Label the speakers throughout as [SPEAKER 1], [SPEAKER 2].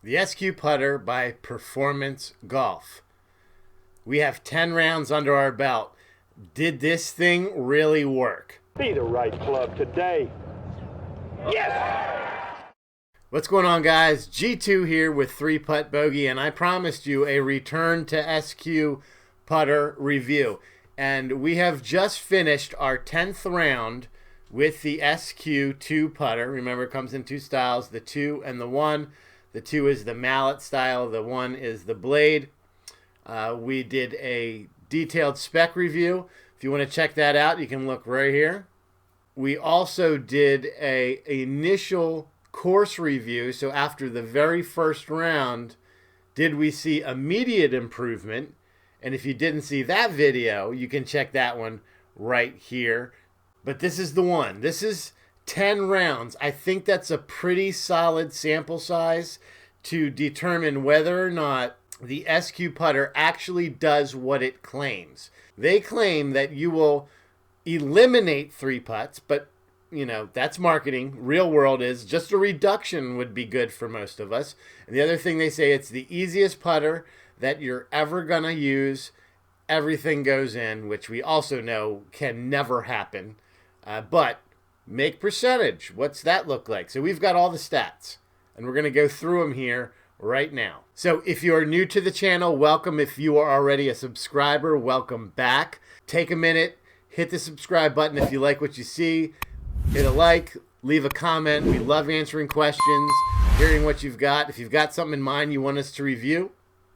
[SPEAKER 1] The SQ putter by Performance Golf. We have 10 rounds under our belt. Did this thing really work?
[SPEAKER 2] Be the right club today. Yes!
[SPEAKER 1] What's going on, guys? G2 here with 3-Putt Bogey, and I promised you a return to SQ putter review. And we have just finished our 10th round with the SQ2 putter. Remember, it comes in two styles, the 2 and the 1. The 2 is the mallet style, the 1 is the blade. We did a detailed spec review. If you want to check that out, you can look right here. We also did a initial course review. So after the very first round, did we see immediate improvement? And if you didn't see that video, you can check that one right here. But this is the one. This is 10 rounds. I think that's a pretty solid sample size to determine whether or not the SQ putter actually does what it claims. They claim that you will eliminate 3-putts, but you know, that's marketing. Real world is just a reduction would be good for most of us. And the other thing they say, it's the easiest putter that you're ever going to use. Everything goes in, which we also know can never happen. But make percentage. What's that look like? So we've got all the stats, and we're going to go through them here right now. So if you are new to the channel, welcome. If you are already a subscriber, welcome back. Take a minute, hit the subscribe button if you like what you see. Hit a like, leave a comment. We love answering questions, hearing what you've got. If you've got something in mind you want us to review,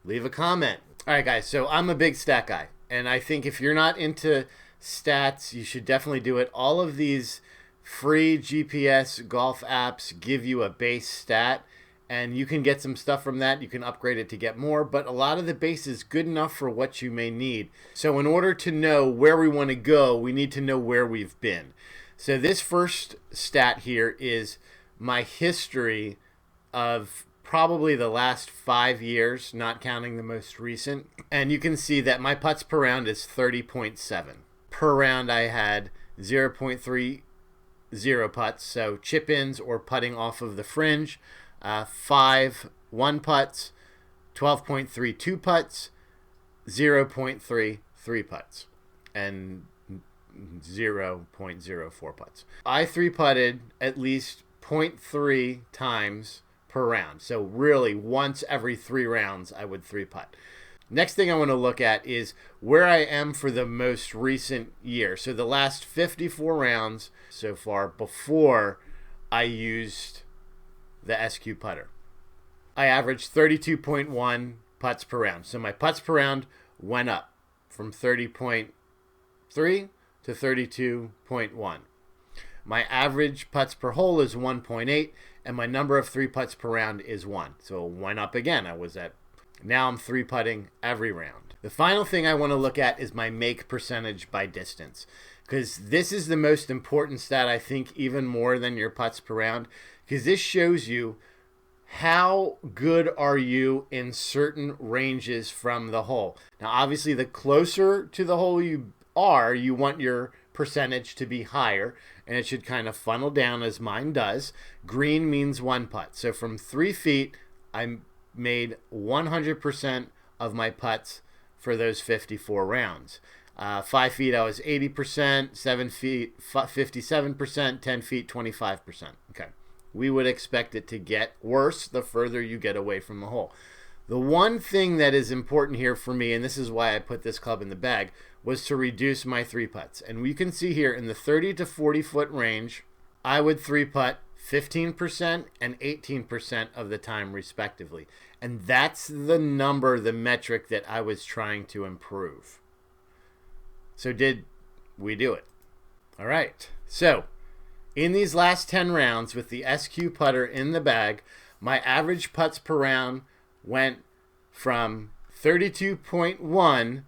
[SPEAKER 1] leave a comment. All right, guys, so I'm a big stat guy, and I think if you're not into stats, you should definitely do it. All of these free GPS golf apps give you a base stat, and you can get some stuff from that. You can upgrade it to get more, but a lot of the base is good enough for what you may need. So in order to know where we want to go, we need to know where we've been. So this first stat here is my history of probably the last 5 years, not counting the most recent. And you can see that my putts per round is 30.7. Per round I had 0.30 putts, so chip-ins or putting off of the fringe, 5 1-putts, 12.3 2-putts, 0.3 3-putts, and 0.04 putts. I 3-putted at least 0.3 times per round. So really once every 3 rounds I would 3-putt. Next thing I want to look at is where I am for the most recent year. So the last 54 rounds so far before I used the SQ putter. I averaged 32.1 putts per round. So my putts per round went up from 30.3 to 32.1. My average putts per hole is 1.8, and my number of 3-putts per round is 1. So it went up again. Now I'm 3-putting every round. The final thing I want to look at is my make percentage by distance, because this is the most important stat, I think, even more than your putts per round, because this shows you how good are you in certain ranges from the hole. Now, obviously, the closer to the hole you are, you want your percentage to be higher, and it should kind of funnel down as mine does. Green means 1 putt. So from 3 feet, I made 100% of my putts for those 54 rounds. 5 feet, I was 80%, 7 feet, 57%, 10 feet, 25%. Okay. We would expect it to get worse the further you get away from the hole. The one thing that is important here for me, and this is why I put this club in the bag, was to reduce my 3-putts. And we can see here in the 30 to 40 foot range, I would 3-putt 15% and 18% of the time respectively. And that's the number, the metric that I was trying to improve. So did we do it? All right. So in these last 10 rounds with the SQ putter in the bag, my average putts per round went from 32.1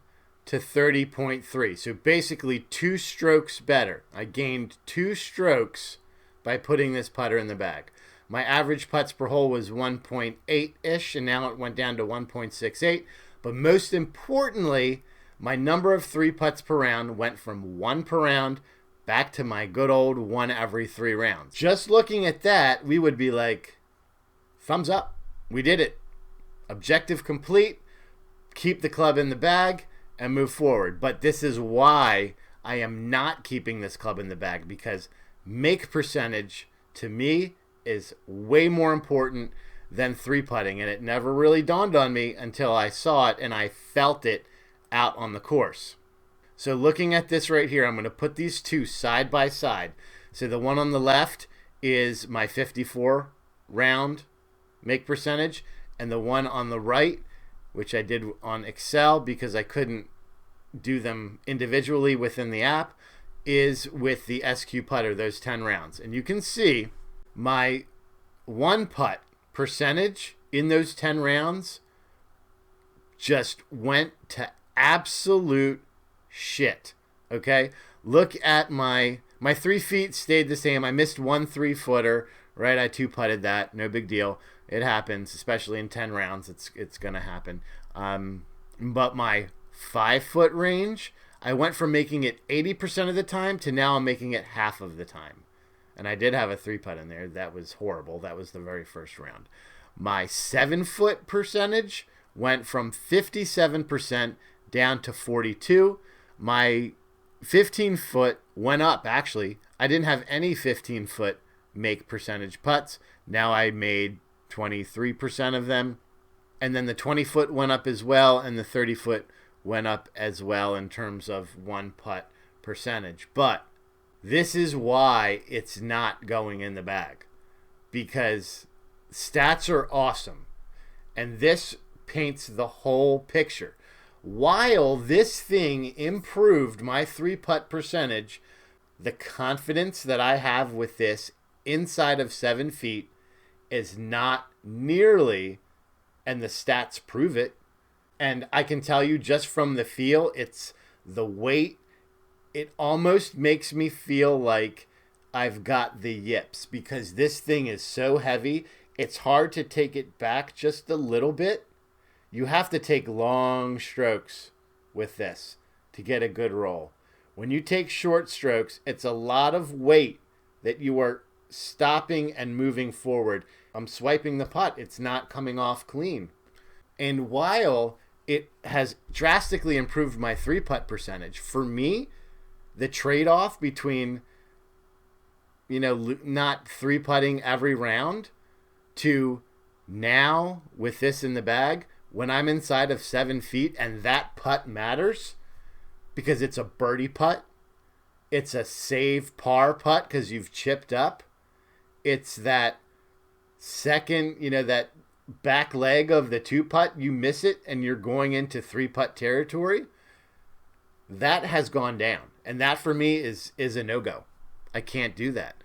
[SPEAKER 1] to 30.3. So basically 2 strokes better. I gained 2 strokes by putting this putter in the bag. My average putts per hole was 1.8-ish, and now it went down to 1.68. But most importantly, my number of 3-putts per round went from 1 per round back to my good old 1 every 3 rounds. Just looking at that, we would be like, thumbs up. we did it. Objective complete. Keep the club in the bag and move forward. But this is why I am not keeping this club in the bag, because make percentage to me is way more important than three putting, and it never really dawned on me until I saw it and I felt it out on the course. So looking at this right here, I'm going to put these two side by side. So the one on the left is my 54 round make percentage, and the one on the right, which I did on Excel because I couldn't do them individually within the app, is with the SQ putter, those 10 rounds. And you can see my one putt percentage in those 10 rounds just went to absolute shit. Okay, look at my 3 feet stayed the same. I missed one 3-footer, right? I 2-putted that, no big deal. It happens, especially in 10 rounds. It's gonna happen. But my 5-foot range, I went from making it 80% of the time to now I'm making it half of the time. And I did have a 3-putt in there. That was horrible. That was the very first round. My 7-foot percentage went from 57% down to 42. My 15-foot went up, actually. I didn't have any 15-foot make percentage putts. Now I made 23% of them. And then the 20-foot went up as well, and the 30-foot went up as well in terms of one putt percentage. But this is why it's not going in the bag, because stats are awesome, and this paints the whole picture. While this thing improved my 3-putt percentage, the confidence that I have with this inside of 7 feet is not nearly, and the stats prove it. And I can tell you just from the feel, it's the weight. It almost makes me feel like I've got the yips, because this thing is so heavy. It's hard to take it back just a little bit. You have to take long strokes with this to get a good roll. When you take short strokes, it's a lot of weight that you are stopping and moving forward. I'm swiping the putt. It's not coming off clean. And while it has drastically improved my 3-putt percentage, for me, the trade-off between, not 3-putting every round to now with this in the bag, when I'm inside of 7 feet and that putt matters because it's a birdie putt, it's a save par putt because you've chipped up, it's that second, that back leg of the 2-putt, you miss it and you're going into 3-putt territory, that has gone down. And that for me is a no-go. I can't do that.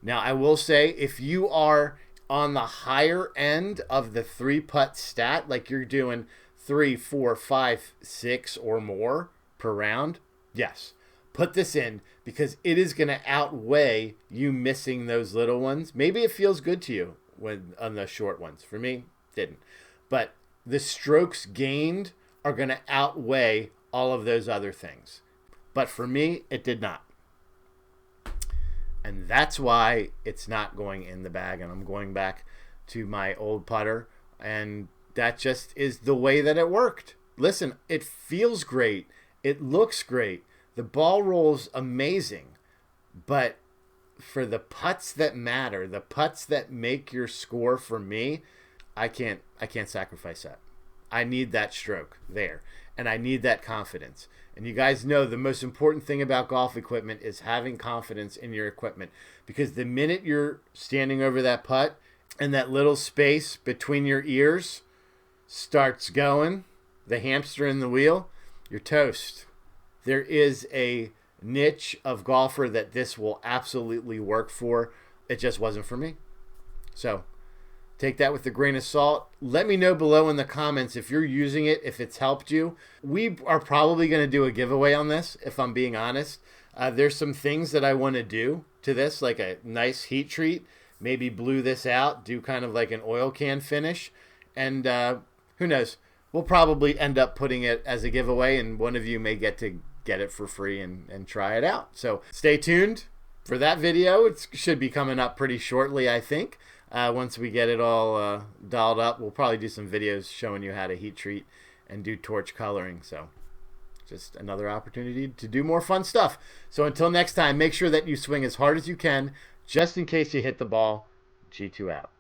[SPEAKER 1] Now, I will say, if you are on the higher end of the 3-putt stat, like you're doing 3, 4, 5, 6 or more per round, yes, put this in, because it is going to outweigh you missing those little ones. Maybe it feels good to you when on the short ones. For me, didn't. But the strokes gained are going to outweigh all of those other things. But for me, it did not. And that's why it's not going in the bag. And I'm going back to my old putter. And that just is the way that it worked. Listen, it feels great. It looks great. The ball rolls amazing. But for the putts that matter, the putts that make your score, for me, I can't sacrifice that. I need that stroke there. And I need that confidence. And you guys know the most important thing about golf equipment is having confidence in your equipment. Because the minute you're standing over that putt and that little space between your ears starts going, the hamster in the wheel, you're toast. There is a niche of golfer that this will absolutely work for. It just wasn't for me. So take that with a grain of salt. Let me know below in the comments if you're using it, if it's helped you. We are probably going to do a giveaway on this, if I'm being honest. There's some things that I want to do to this, like a nice heat treat. Maybe blue this out, do kind of like an oil can finish. And who knows? We'll probably end up putting it as a giveaway, and one of you may get it for free and try it out. So stay tuned for that video. It should be coming up pretty shortly, I think. once we get it all dialed up. We'll probably do some videos showing you how to heat treat and do torch coloring. So just another opportunity to do more fun stuff. So until next time, make sure that you swing as hard as you can, just in case you hit the ball. G2 out.